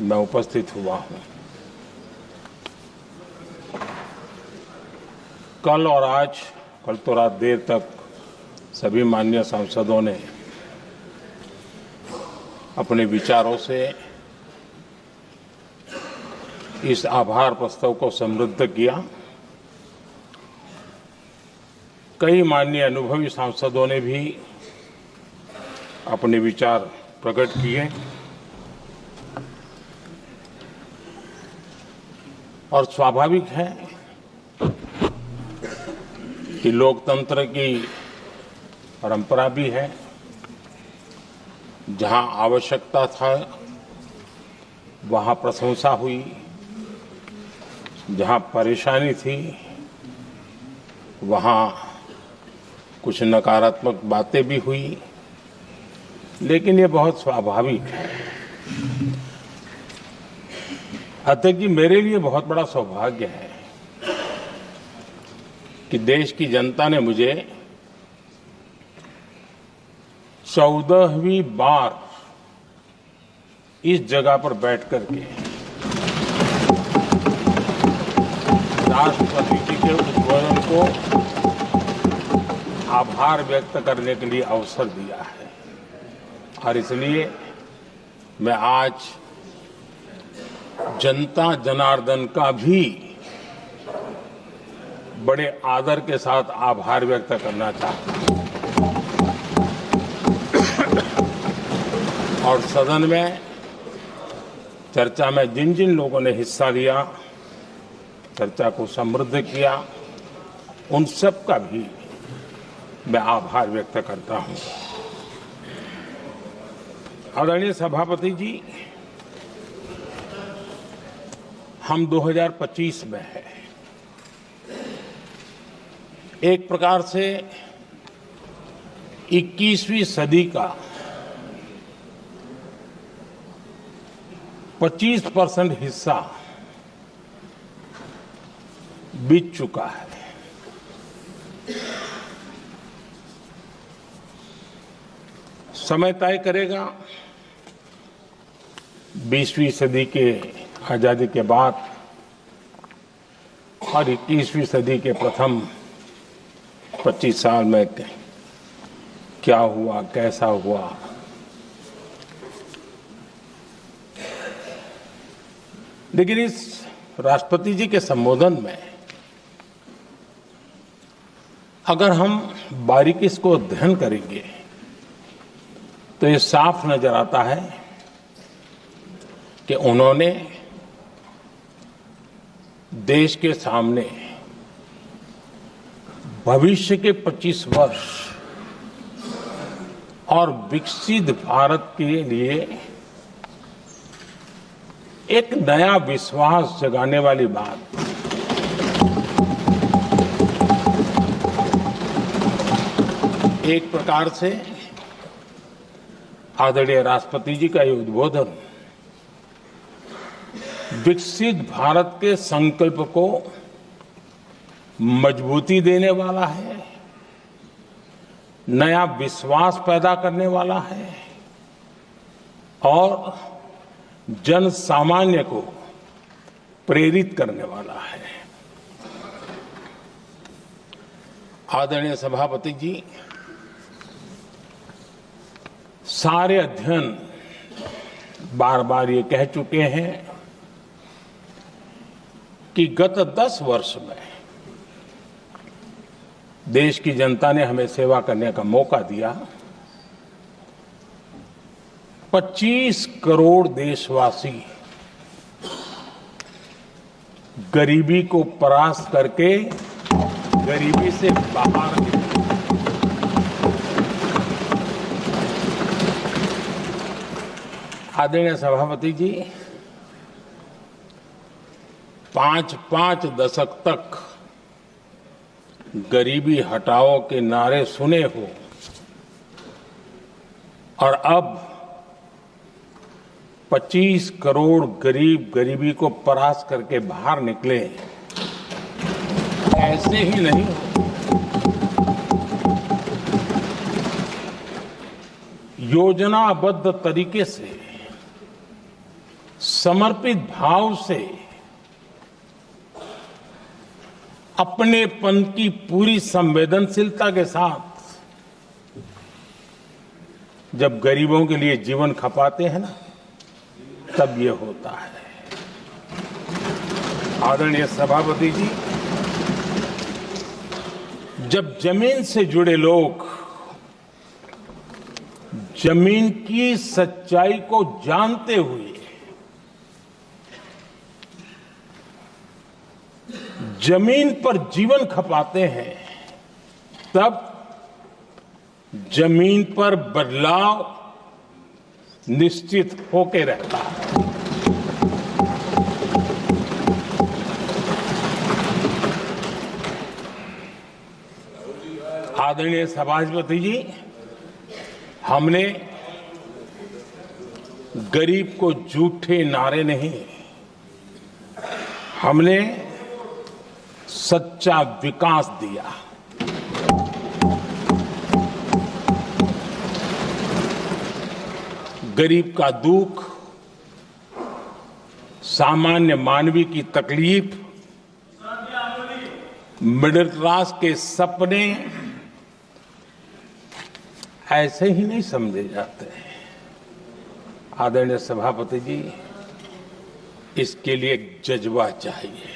मैं उपस्थित हुआ हूं। कल और आज, कल तो रात देर तक सभी माननीय सांसदों ने अपने विचारों से इस आभार प्रस्ताव को समृद्ध किया। कई माननीय अनुभवी सांसदों ने भी अपने विचार प्रकट किए और स्वाभाविक है कि लोकतंत्र की परंपरा भी है। जहां आवश्यकता था वहां प्रशंसा हुई, जहां परेशानी थी वहां कुछ नकारात्मक बातें भी हुई, लेकिन ये बहुत स्वाभाविक है। अतः कि मेरे लिए बहुत बड़ा सौभाग्य है कि देश की जनता ने मुझे 14वीं बार इस जगह पर बैठ करके राष्ट्रपति जी के उद्बोधन को आभार व्यक्त करने के लिए अवसर दिया है। और इसलिए मैं आज जनता जनार्दन का भी बड़े आदर के साथ आभार व्यक्त करना चाहता हूं। और सदन में चर्चा में जिन जिन लोगों ने हिस्सा लिया, चर्चा को समृद्ध किया, उन सब का भी मैं आभार व्यक्त करता हूं। आदरणीय सभापति जी, हम 2025 में हैं। एक प्रकार से 21वीं सदी का 25% हिस्सा बीत चुका है। समय तय करेगा 20वीं सदी के आजादी के बाद और 21वीं सदी के प्रथम 25 साल में क्या हुआ, कैसा हुआ। लेकिन इस राष्ट्रपति जी के संबोधन में अगर हम बारीकी इसको अध्ययन करेंगे तो ये साफ नजर आता है कि उन्होंने देश के सामने भविष्य के 25 वर्ष और विकसित भारत के लिए एक नया विश्वास जगाने वाली बात, एक प्रकार से आदरणीय राष्ट्रपति जी का ये उद्बोधन विकसित भारत के संकल्प को मजबूती देने वाला है, नया विश्वास पैदा करने वाला है और जन सामान्य को प्रेरित करने वाला है। आदरणीय सभापति जी, सारे अध्ययन बार बार ये कह चुके हैं कि गत 10 वर्ष में देश की जनता ने हमें सेवा करने का मौका दिया। 25 करोड़ देशवासी गरीबी को परास्त करके गरीबी से बाहर निकले। आदरणीय सभापति जी, 5 दशक तक गरीबी हटाओ के नारे सुने हो और अब 25 करोड़ गरीब गरीबी को परास्त करके बाहर निकले, ऐसे ही नहीं योजनाबद्ध तरीके से समर्पित भाव से अपनेपन की पूरी संवेदनशीलता के साथ जब गरीबों के लिए जीवन खपाते हैं ना, तब ये होता है। आदरणीय सभापति जी, जब जमीन से जुड़े लोग जमीन की सच्चाई को जानते हुए जमीन पर जीवन खपाते हैं, तब जमीन पर बदलाव निश्चित होके रहता है। आदरणीय सभापति जी, हमने गरीब को झूठे नारे नहीं, हमने सच्चा विकास दिया। गरीब का दुख, सामान्य मानवी की तकलीफ, मिडिल क्लास के सपने ऐसे ही नहीं समझे जाते हैं। आदरणीय सभापति जी, इसके लिए एक जज्बा चाहिए।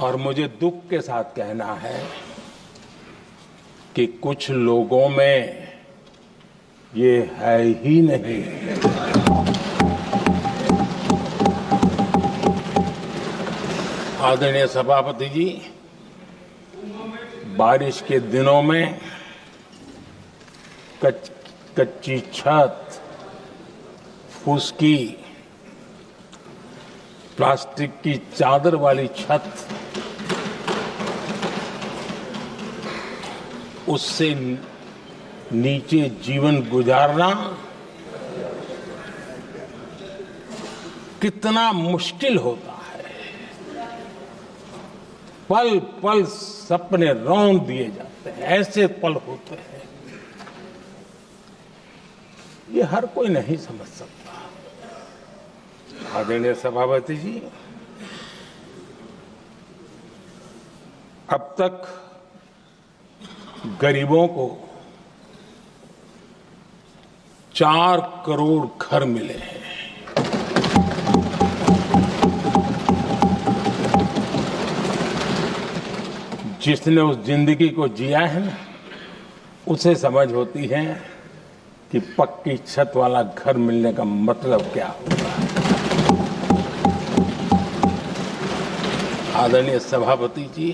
और मुझे दुख के साथ कहना है कि कुछ लोगों में ये है ही नहीं। आदरणीय सभापति जी, बारिश के दिनों में कच्ची छत, फुसकी, प्लास्टिक की चादर वाली छत, उससे नीचे जीवन गुजारना कितना मुश्किल होता है। पल पल सपने रौंद दिए जाते हैं, ऐसे पल होते हैं, ये हर कोई नहीं समझ सकता। आदरणीय सभापति जी, अब तक गरीबों को 4 करोड़ घर मिले हैं। जिसने उस जिंदगी को जिया है ना, उसे समझ होती है कि पक्की छत वाला घर मिलने का मतलब क्या होता है। आदरणीय सभापति जी,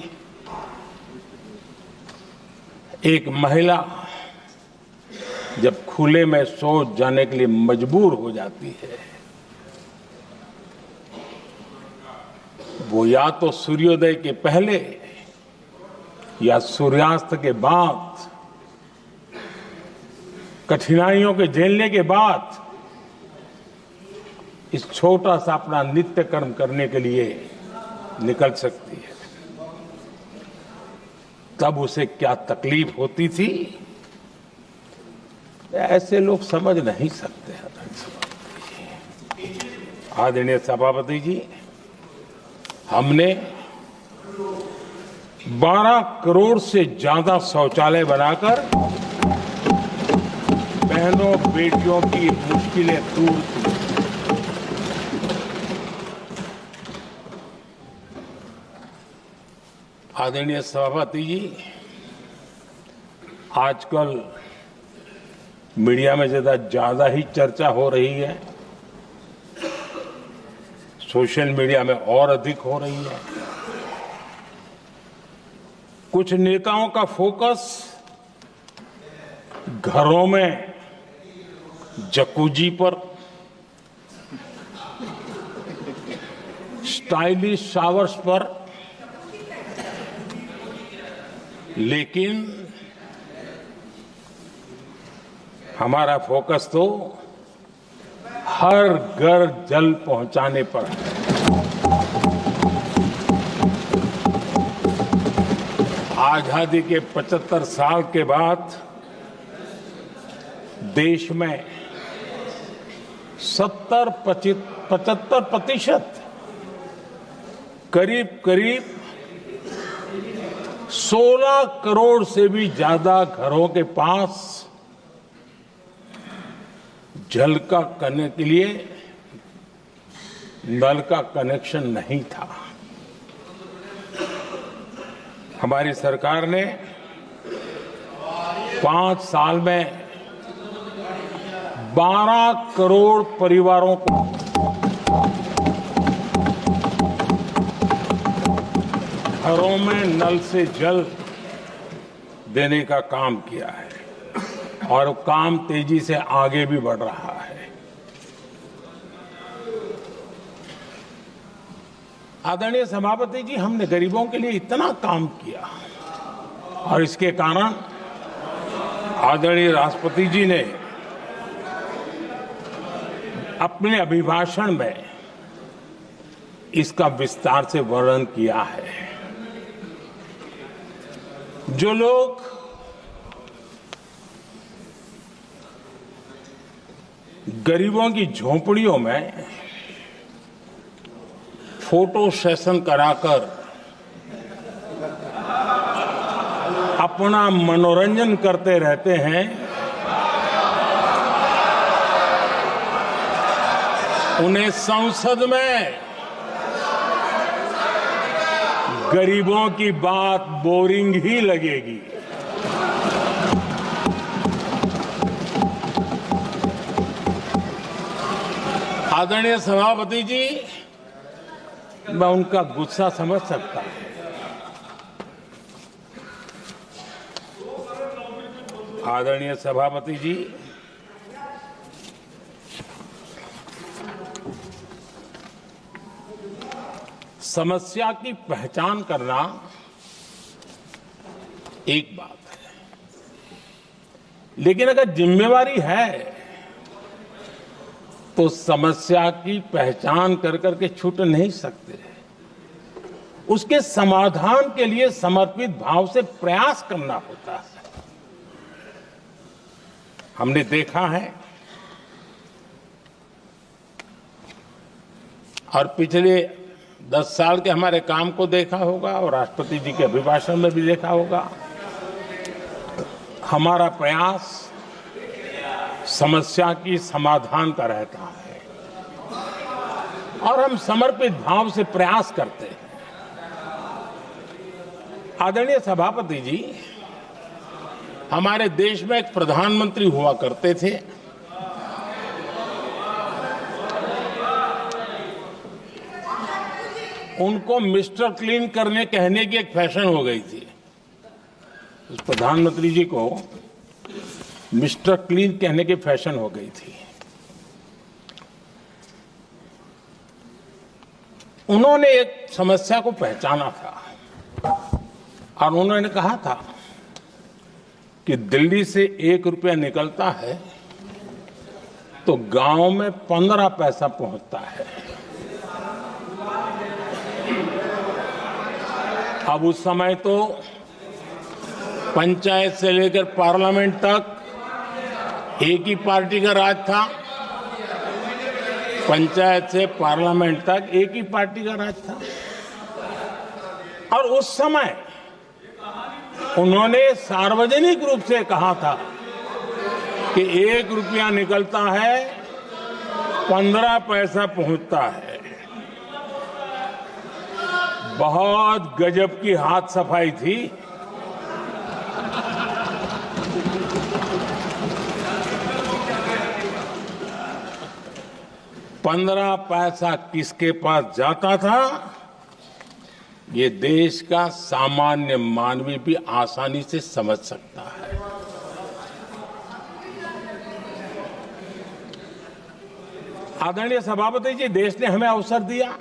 एक महिला जब खुले में शौच जाने के लिए मजबूर हो जाती है, वो या तो सूर्योदय के पहले या सूर्यास्त के बाद, कठिनाइयों के झेलने के बाद इस छोटा सा अपना नित्य कर्म करने के लिए निकल सकती है। तब उसे क्या तकलीफ होती थी, ऐसे लोग समझ नहीं सकते। आदरणीय सभापति जी, हमने 12 करोड़ से ज्यादा शौचालय बनाकर बहनों बेटियों की मुश्किलें दूर की। आदरणीय सभापति जी, आजकल मीडिया में ज्यादा ही चर्चा हो रही है, सोशल मीडिया में और अधिक हो रही है। कुछ नेताओं का फोकस घरों में जकूजी पर, स्टाइलिश शावर्स पर, लेकिन हमारा फोकस तो हर घर जल पहुंचाने पर है। आजादी के 75 साल के बाद देश में 75% करीब 16 करोड़ से भी ज्यादा घरों के पास जल का करने के लिए नल का कनेक्शन नहीं था। हमारी सरकार ने 5 साल में 12 करोड़ परिवारों को घरों में नल से जल देने का काम किया है और काम तेजी से आगे भी बढ़ रहा है। आदरणीय सभापति जी, हमने गरीबों के लिए इतना काम किया और इसके कारण आदरणीय राष्ट्रपति जी ने अपने अभिभाषण में इसका विस्तार से वर्णन किया है। जो लोग गरीबों की झोपड़ियों में फोटो सेशन कराकर अपना मनोरंजन करते रहते हैं, उन्हें संसद में गरीबों की बात बोरिंग ही लगेगी। आदरणीय सभापति जी, मैं उनका गुस्सा समझ सकता हूं। आदरणीय सभापति जी, समस्या की पहचान करना एक बात है, लेकिन अगर जिम्मेवारी है तो समस्या की पहचान कर करके छूट नहीं सकते। उसके समाधान के लिए समर्पित भाव से प्रयास करना होता है। हमने देखा है और पिछले 10 साल के हमारे काम को देखा होगा और राष्ट्रपति जी के अभिभाषण में भी देखा होगा। हमारा प्रयास समस्या की समाधान का रहता है और हम समर्पित भाव से प्रयास करते हैं। आदरणीय सभापति जी, हमारे देश में एक प्रधानमंत्री हुआ करते थे। उनको मिस्टर क्लीन करने कहने की एक फैशन हो गई थी। उस प्रधानमंत्री जी को मिस्टर क्लीन कहने की फैशन हो गई थी। उन्होंने एक समस्या को पहचाना था और उन्होंने कहा था कि दिल्ली से 1 रुपया निकलता है तो गांव में 15 पैसा पहुंचता है। अब उस समय तो पंचायत से लेकर पार्लियामेंट तक एक ही पार्टी का राज था। पंचायत से पार्लियामेंट तक एक ही पार्टी का राज था और उस समय उन्होंने सार्वजनिक रूप से कहा था कि 1 रुपया निकलता है 15 पैसा पहुंचता है। बहुत गजब की हाथ सफाई थी। पंद्रह पैसा किसके पास जाता था, ये देश का सामान्य मानवी भी आसानी से समझ सकता है। आदरणीय सभापति जी, देश ने हमें अवसर दिया,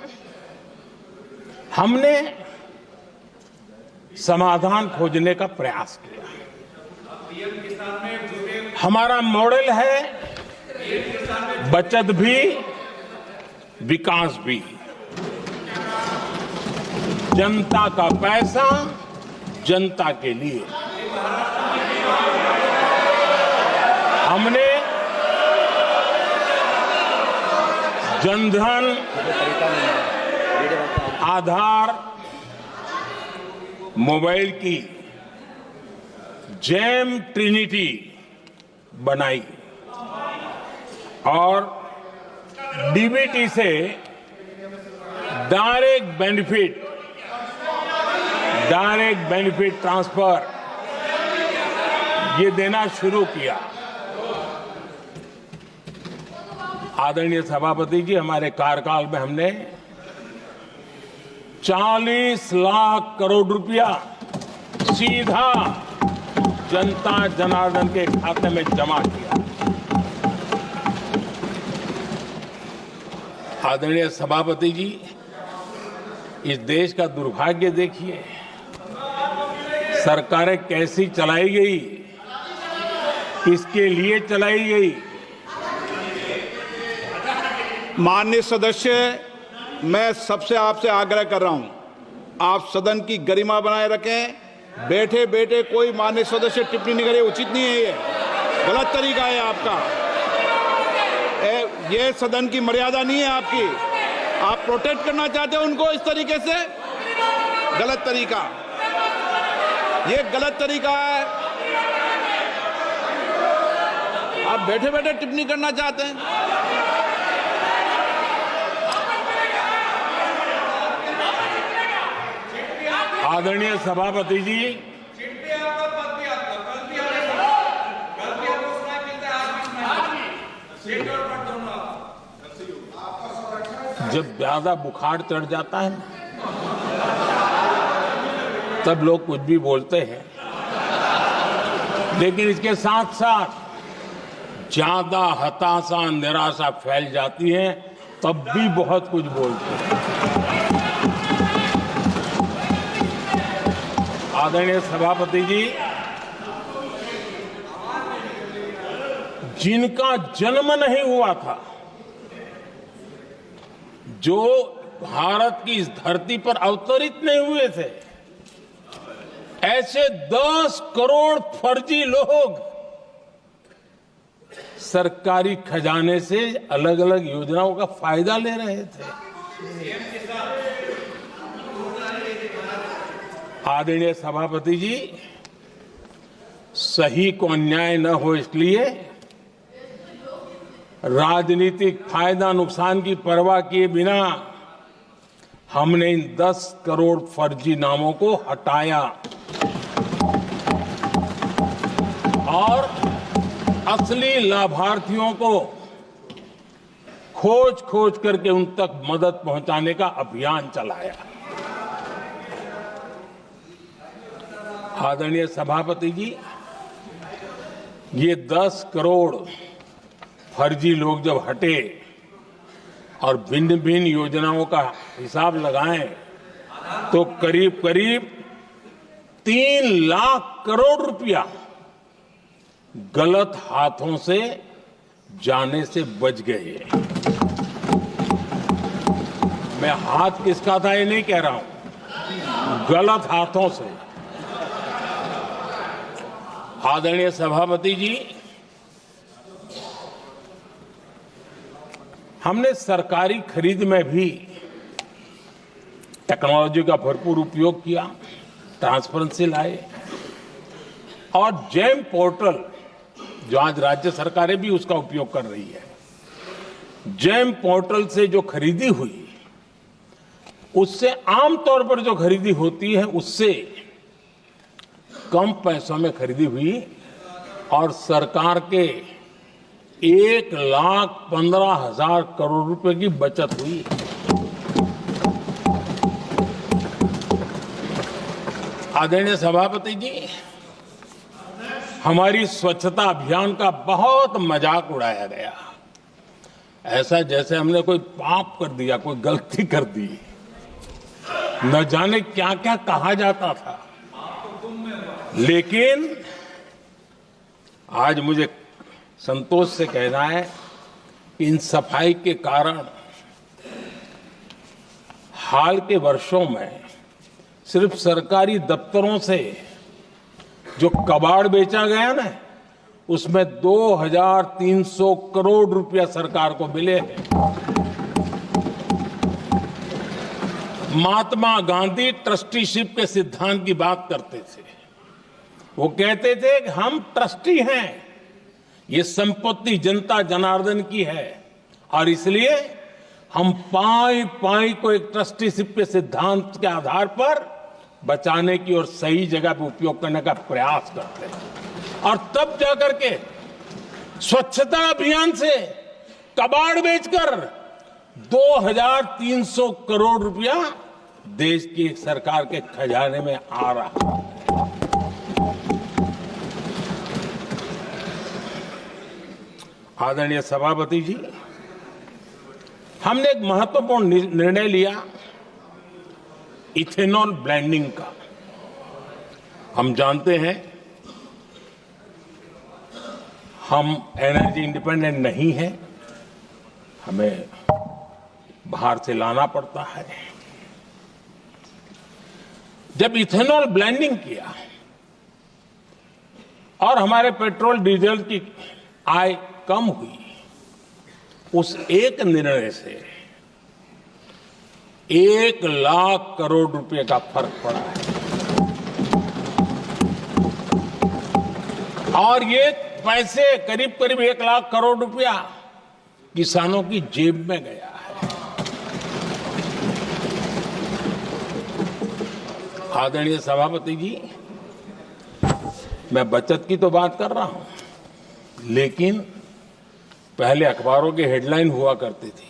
हमने समाधान खोजने का प्रयास किया। हमारा मॉडल है बचत भी विकास भी। जनता का पैसा जनता के लिए। हमने जनधन, आधार, मोबाइल की जेम ट्रिनिटी बनाई और डीबीटी से डायरेक्ट बेनिफिट ट्रांसफर ये देना शुरू किया। आदरणीय सभापति जी, हमारे कार्यकाल में हमने 40 लाख करोड़ रुपया सीधा जनता जनार्दन के खाते में जमा किया। आदरणीय सभापति जी, इस देश का दुर्भाग्य देखिए, सरकारें कैसी चलाई गई, किसके लिए चलाई गई। माननीय सदस्य, मैं सबसे आपसे आग्रह कर रहा हूं, आप सदन की गरिमा बनाए रखें। बैठे बैठे कोई माननीय सदस्य टिप्पणी नहीं करे, उचित नहीं है, ये गलत तरीका है आपका। ये सदन की मर्यादा नहीं है आपकी। आप प्रोटेक्ट करना चाहते हो उनको इस तरीके से, गलत तरीका, ये गलत तरीका है। आप बैठे बैठे टिप्पणी करना चाहते हैं। आदरणीय सभापति जी, जब ज्यादा बुखार चढ़ जाता है तब लोग कुछ भी बोलते हैं, लेकिन इसके साथ साथ ज्यादा हताशा निराशा फैल जाती है तब भी बहुत कुछ बोलते हैं। आदरणीय सभापति जी, जिनका जन्म नहीं हुआ था, जो भारत की इस धरती पर अवतरित नहीं हुए थे, ऐसे 10 करोड़ फर्जी लोग सरकारी खजाने से अलग अलग योजनाओं का फायदा ले रहे थे। आदरणीय सभापति जी, सही को अन्याय न हो इसलिए राजनीतिक फायदा नुकसान की परवाह किए बिना हमने इन 10 करोड़ फर्जी नामों को हटाया और असली लाभार्थियों को खोज खोज करके उन तक मदद पहुंचाने का अभियान चलाया। आदरणीय सभापति जी, ये 10 करोड़ फर्जी लोग जब हटे और भिन्न भिन्न योजनाओं का हिसाब लगाएं तो करीब करीब 3 लाख करोड़ रुपया गलत हाथों से जाने से बच गए। मैं हाथ किसका था ये नहीं कह रहा हूं, गलत हाथों से। आदरणीय सभापति जी, हमने सरकारी खरीद में भी टेक्नोलॉजी का भरपूर उपयोग किया, ट्रांसपेरेंसी लाए और जेम पोर्टल, जो आज राज्य सरकारें भी उसका उपयोग कर रही है, जेम पोर्टल से जो खरीदी हुई उससे आमतौर पर जो खरीदी होती है उससे कम पैसों में खरीदी हुई और सरकार के 1,15,000 करोड़ रुपए की बचत हुई। आदरणीय सभापति जी, हमारी स्वच्छता अभियान का बहुत मजाक उड़ाया गया, ऐसा जैसे हमने कोई पाप कर दिया, कोई गलती कर दी, न जाने क्या क्या कहा जाता था। लेकिन आज मुझे संतोष से कहना है कि इन सफाई के कारण हाल के वर्षों में सिर्फ सरकारी दफ्तरों से जो कबाड़ बेचा गया ना, उसमें 2300 करोड़ रुपया सरकार को मिले हैं। महात्मा गांधी ट्रस्टीशिप के सिद्धांत की बात करते थे। वो कहते थे कि हम ट्रस्टी हैं, ये संपत्ति जनता जनार्दन की है और इसलिए हम पाई पाई को एक ट्रस्टीशिप के सिद्धांत के आधार पर बचाने की और सही जगह पे उपयोग करने का प्रयास करते हैं। और तब जाकर के स्वच्छता अभियान से कबाड़ बेचकर 2300 करोड़ रुपया देश की सरकार के खजाने में आ रहा है। आदरणीय सभापति जी, हमने एक महत्वपूर्ण निर्णय लिया इथेनॉल ब्लेंडिंग का। हम जानते हैं हम एनर्जी इंडिपेंडेंट नहीं है, हमें बाहर से लाना पड़ता है। जब इथेनॉल ब्लेंडिंग किया और हमारे पेट्रोल डीजल की आय कम हुई, उस एक निर्णय से 1 लाख करोड़ रुपए का फर्क पड़ा है। और ये पैसे करीब करीब 1 लाख करोड़ रुपया किसानों की जेब में गया है। आदरणीय सभापति जी, मैं बचत की तो बात कर रहा हूं, लेकिन पहले अखबारों की हेडलाइन हुआ करती थी,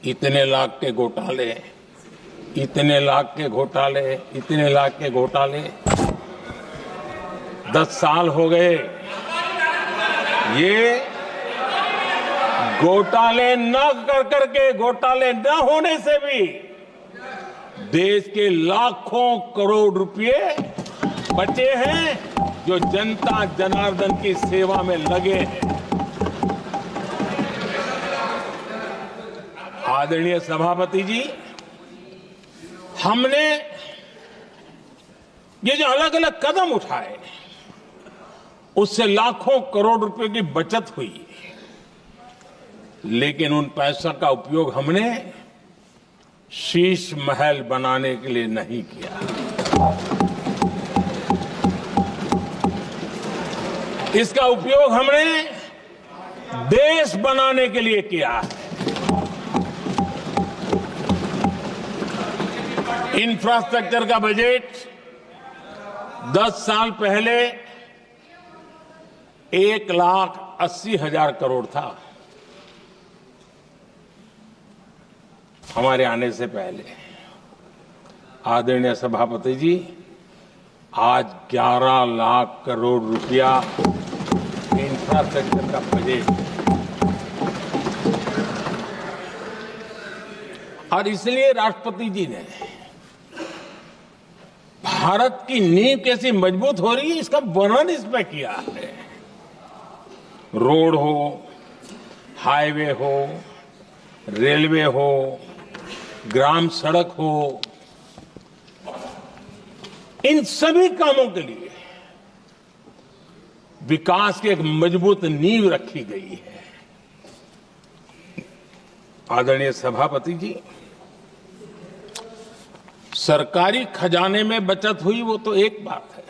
इतने लाख के घोटाले, इतने लाख के घोटाले, इतने लाख के घोटाले। 10 साल हो गए, ये घोटाले न कर करके, घोटाले न होने से भी देश के लाखों करोड़ रुपए बचे हैं, जो जनता जनार्दन की सेवा में लगे हैं। आदरणीय सभापति जी, हमने ये जो अलग अलग कदम उठाए, उससे लाखों करोड़ रुपए की बचत हुई, लेकिन उन पैसों का उपयोग हमने शीश महल बनाने के लिए नहीं किया। इसका उपयोग हमने देश बनाने के लिए किया है। इंफ्रास्ट्रक्चर का बजट 10 साल पहले 1,80,000 करोड़ था, हमारे आने से पहले। आदरणीय सभापति जी, आज 11 लाख करोड़ रुपया इंफ्रास्ट्रक्चर का बजट। और इसलिए राष्ट्रपति जी ने भारत की नींव कैसी मजबूत हो रही है, इसका वर्णन इसमें किया है। रोड हो, हाईवे हो, रेलवे हो, ग्राम सड़क हो, इन सभी कामों के लिए विकास की एक मजबूत नींव रखी गई है। आदरणीय सभापति जी, सरकारी खजाने में बचत हुई वो तो एक बात है,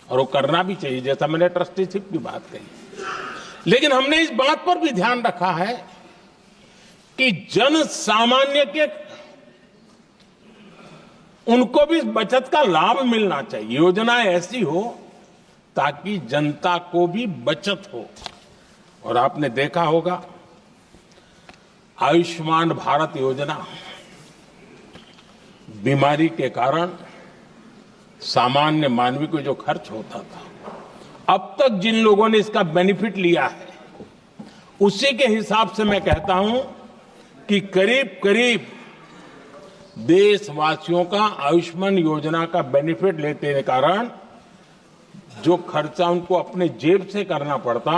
और वो करना भी चाहिए, जैसा मैंने ट्रस्टीशिप की बात कही। लेकिन हमने इस बात पर भी ध्यान रखा है कि जन सामान्य के उनको भी बचत का लाभ मिलना चाहिए। योजनाएं ऐसी हो ताकि जनता को भी बचत हो। और आपने देखा होगा, आयुष्मान भारत योजना बीमारी के कारण सामान्य मानवी को जो खर्च होता था, अब तक जिन लोगों ने इसका बेनिफिट लिया है, उसी के हिसाब से मैं कहता हूं कि करीब करीब देशवासियों का आयुष्मान योजना का बेनिफिट लेने के कारण जो खर्चा उनको अपने जेब से करना पड़ता,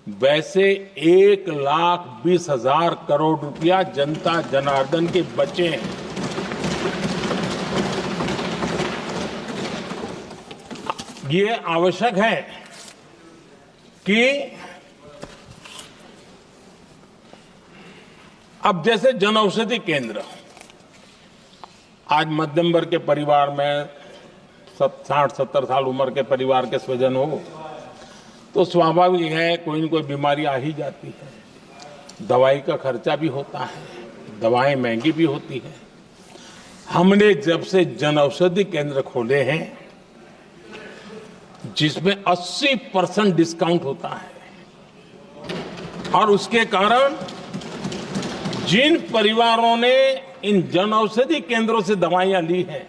वैसे 1,20,000 करोड़ रुपया जनता जनार्दन के बचे हैं। ये आवश्यक है कि अब जैसे जन औषधि केंद्र, आज मध्यम वर्ग के परिवार में 60-70 साल उम्र के परिवार के स्वजन हो तो स्वाभाविक है कोई न कोई बीमारी आ ही जाती है, दवाई का खर्चा भी होता है, दवाएं महंगी भी होती है। हमने जब से जन औषधि केंद्र खोले हैं जिसमें 80% डिस्काउंट होता है और उसके कारण जिन परिवारों ने इन जन औषधि केंद्रों से दवाइयां ली हैं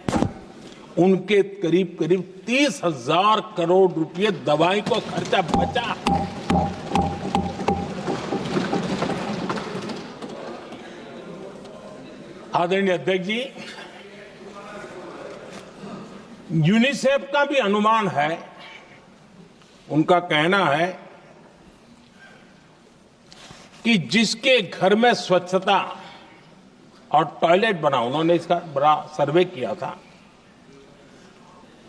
उनके करीब करीब 30,000 करोड़ रुपए दवाई को खर्चा बचा। आदरणीय अध्यक्ष जी, यूनिसेफ का भी अनुमान है, उनका कहना है कि जिसके घर में स्वच्छता और टॉयलेट बना, उन्होंने इसका बड़ा सर्वे किया था,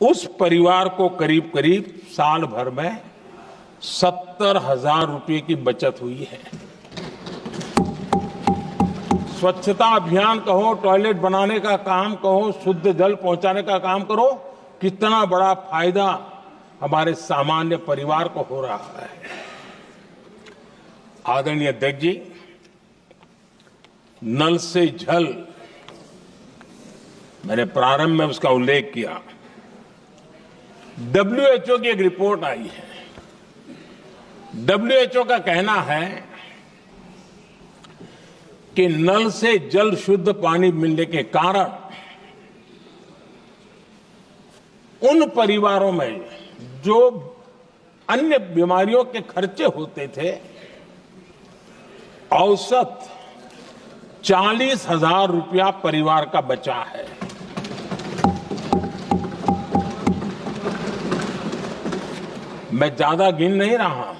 उस परिवार को करीब करीब साल भर में 70,000 रुपए की बचत हुई है। स्वच्छता अभियान कहो, टॉयलेट बनाने का काम कहो, शुद्ध जल पहुंचाने का काम करो, कितना बड़ा फायदा हमारे सामान्य परिवार को हो रहा है। आदरणीय अध्यक्ष जी, नल से जल, मैंने प्रारंभ में उसका उल्लेख किया। WHO की एक रिपोर्ट आई है। WHO का कहना है कि नल से जल शुद्ध पानी मिलने के कारण उन परिवारों में जो अन्य बीमारियों के खर्चे होते थे, औसत 40,000 रुपया परिवार का बचा है। मैं ज्यादा गिन नहीं रहा हूं,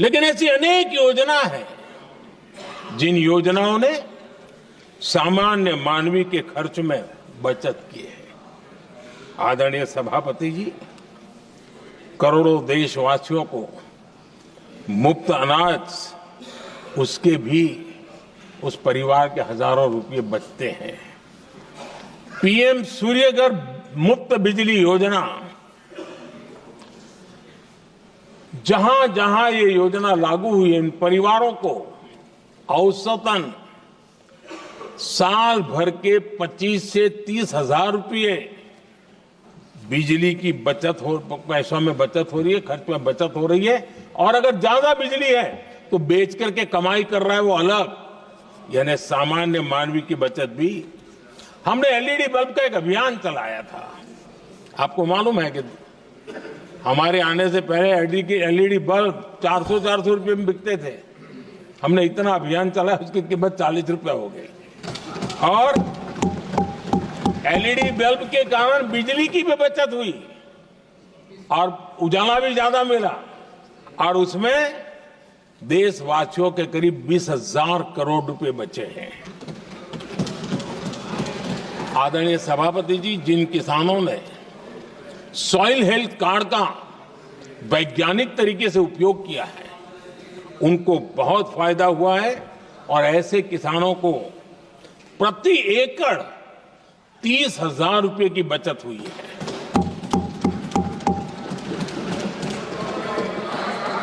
लेकिन ऐसी अनेक योजना है जिन योजनाओं ने सामान्य मानवीय के खर्च में बचत की है। आदरणीय सभापति जी, करोड़ों देशवासियों को मुफ्त अनाज, उसके भी उस परिवार के हजारों रुपये बचते हैं। PM सूर्यघर मुफ्त बिजली योजना, जहां जहां ये योजना लागू हुई, इन परिवारों को औसतन साल भर के 25 से 30,000 रुपये बिजली की बचत हो, पैसों में बचत हो रही है, खर्च में बचत हो रही है। और अगर ज्यादा बिजली है तो बेच करके कमाई कर रहा है वो अलग, यानी सामान्य मानवीय की बचत भी। हमने LED बल्ब का एक अभियान चलाया था। आपको मालूम है कि हमारे आने से पहले LED बल्ब 400 रुपये में बिकते थे। हमने इतना अभियान चलाया, उसकी कीमत 40 रुपया हो गई। और LED बल्ब के कारण बिजली की भी बचत हुई और उजाला भी ज्यादा मिला, और उसमें देशवासियों के करीब 20,000 करोड़ रुपए बचे हैं। आदरणीय सभापति जी, जिन किसानों ने सॉइल हेल्थ कार्ड का वैज्ञानिक तरीके से उपयोग किया है, उनको बहुत फायदा हुआ है और ऐसे किसानों को प्रति एकड़ 30,000 रुपए की बचत हुई है।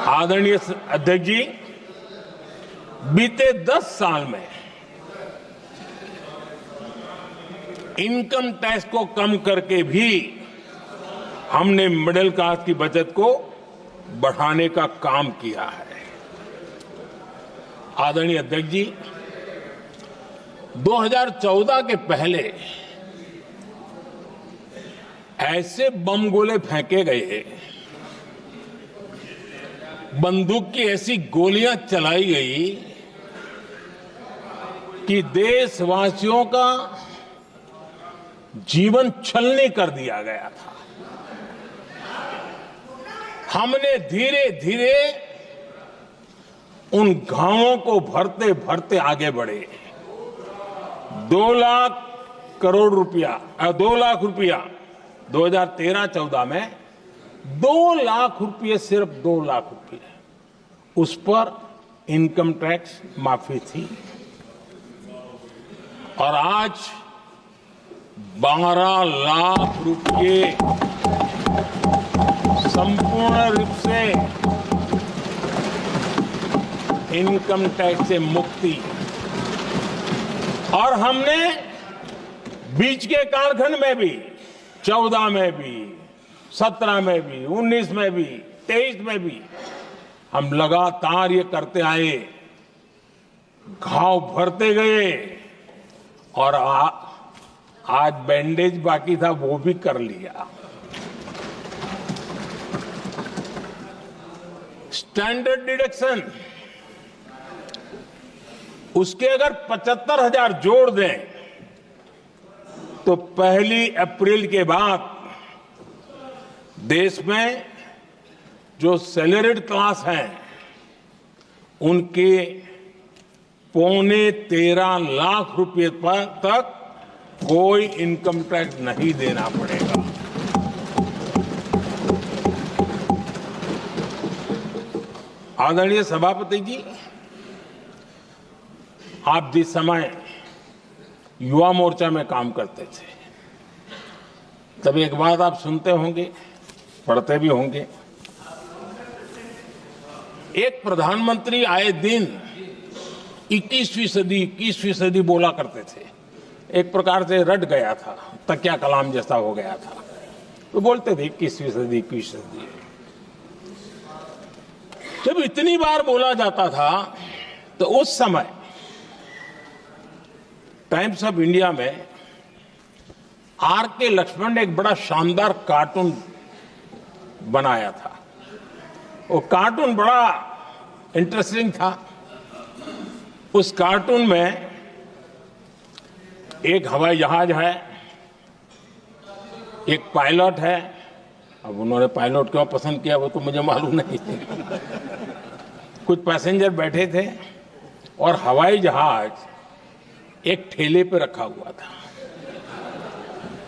आदरणीय अध्यक्ष जी, बीते 10 साल में इनकम टैक्स को कम करके भी हमने मिडिल क्लास की बचत को बढ़ाने का काम किया है। आदरणीय अध्यक्ष जी, 2014 के पहले ऐसे बम गोले फेंके गए, बंदूक की ऐसी गोलियां चलाई गई कि देशवासियों का जीवन छलनी कर दिया गया था। हमने धीरे धीरे उन घावों को भरते भरते आगे बढ़े। 2 लाख रुपया 2013-14 में 2 लाख रुपये, सिर्फ 2 लाख रुपये, उस पर इनकम टैक्स माफी थी। और आज 12 लाख रुपये संपूर्ण रूप से इनकम टैक्स से मुक्ति। और हमने बीच के कालखंड में भी 14 में भी, 17 में भी, 19 में भी, 23 में भी हम लगातार ये करते आए, घाव भरते गए और आज बैंडेज बाकी था वो भी कर लिया। स्टैंडर्ड डिडक्शन, उसके अगर 75,000 जोड़ दें तो 1 अप्रैल के बाद देश में जो सैलरीड क्लास हैं उनके 13.25 लाख रुपए पर तक कोई इनकम टैक्स नहीं देना पड़ेगा। आदरणीय सभापति जी, आप जिस समय युवा मोर्चा में काम करते थे तब एक बात आप सुनते होंगे, पढ़ते भी होंगे। एक प्रधानमंत्री आए दिन 21वीं सदी बोला करते थे। एक प्रकार से रट गया था, तकिया कलाम जैसा हो गया था, तो बोलते थे 21वीं सदी। जब इतनी बार बोला जाता था तो उस समय टाइम्स ऑफ इंडिया में R.K. लक्ष्मण ने एक बड़ा शानदार कार्टून बनाया था। वो कार्टून बड़ा इंटरेस्टिंग था। उस कार्टून में एक हवाई जहाज है, एक पायलट है। अब उन्होंने पायलट क्यों पसंद किया वो तो मुझे मालूम नहीं। कुछ पैसेंजर बैठे थे और हवाई जहाज एक ठेले पे रखा हुआ था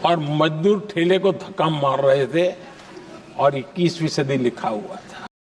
और मजदूर ठेले को धक्का मार रहे थे और 21वीं सदी लिखा हुआ है।